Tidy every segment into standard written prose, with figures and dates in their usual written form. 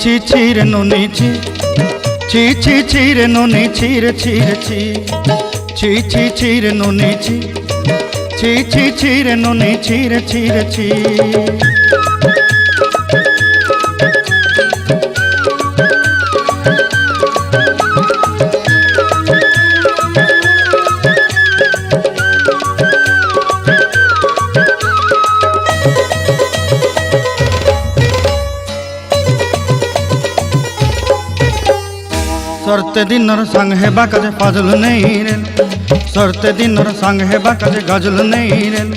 ছি ছি রে নুনি ছি ছি ছি ছি রে নুনি ছি রে ছি রে ছি ছি ছি ছি রে নুনি ছি ছি ছি ছি রে নুনি ছি রে ছি রে ছি। सरते दिनर संग हेबा काजे फाजल नहीं रेल सरते दिनर संग हेबा काजे गजल नहीं रेल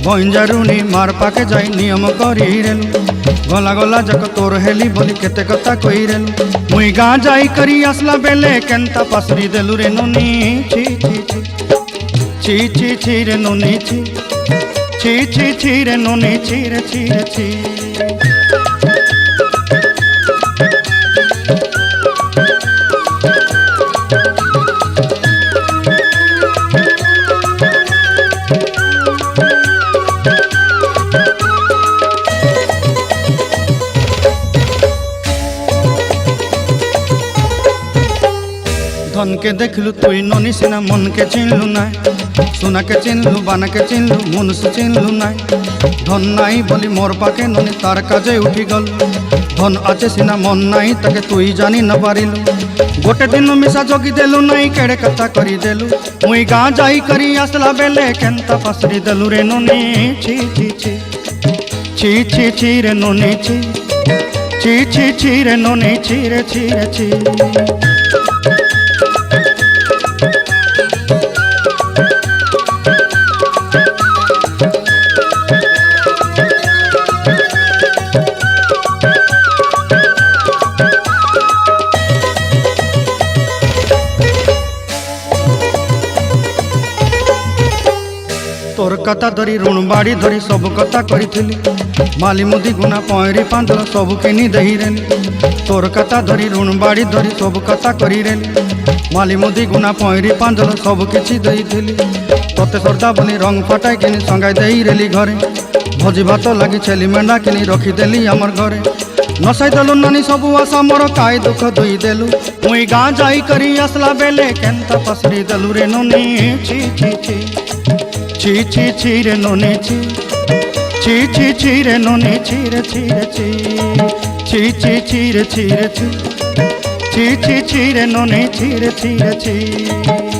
बंजारुनी मार पाके जाई नियम करी रेल गला गला जक तोर हेली बोली केते कथा कई रेल मुई गाँ जाई करी आसला बेले केंता पासरी देलु रे नुनी छी छी छी छी छी छी रे नुनी छी छी छी छी रे नुनी छी रे छी रे छी। धन के देखलु तुई ननी सिना मन के चिन्हलु नाय सोना के चिन्हलु बाना के चिन्हलु मुनुष चिन्हलु नाय धन नाई बोली मोर पाके ननी तार काजे उठी गल धन आचे सिना मन नाई ताके तुई जानी न पारिलु गोटे दिन मिसा जोगी देलु नाई केड़े कथा करी देलु मुई गाँ जाई करी आसला बेले केंता पासरी देलु रे ननी छी छी छी छी छी छी रे ननी छी छी छी छी रे ननी छी रे छी रे छी। तोर कथा धरी ऋण बाड़ी धरी सब कथा करी माली मुदी गुना पहरी पांदल सब किनी दही रेली तोर कथा धरी ऋण बाड़ी धरी सब कथा करी रेली माली मुदी गुना पहरी पांदल सब किछि दही तोते सरदा बोली रंग फटाई किनी संगाई दही रेली घरे भोजी भात लगी छेली मेंढा किनी रखीदेली आमर घरे नसाई देलु नानी सबू आशा मोर काय दुख दुई देलु मुई गाँ जाई करी आसला बेले केंता पसरी देलु रे नुनी छी छी छी छी छी छी रे नुनी छी छी छी छी रे नुनी छी रे छी रे छी छी छी छी रे छी रे छी छी छी छी रे नुनी छी रे छी रे छी।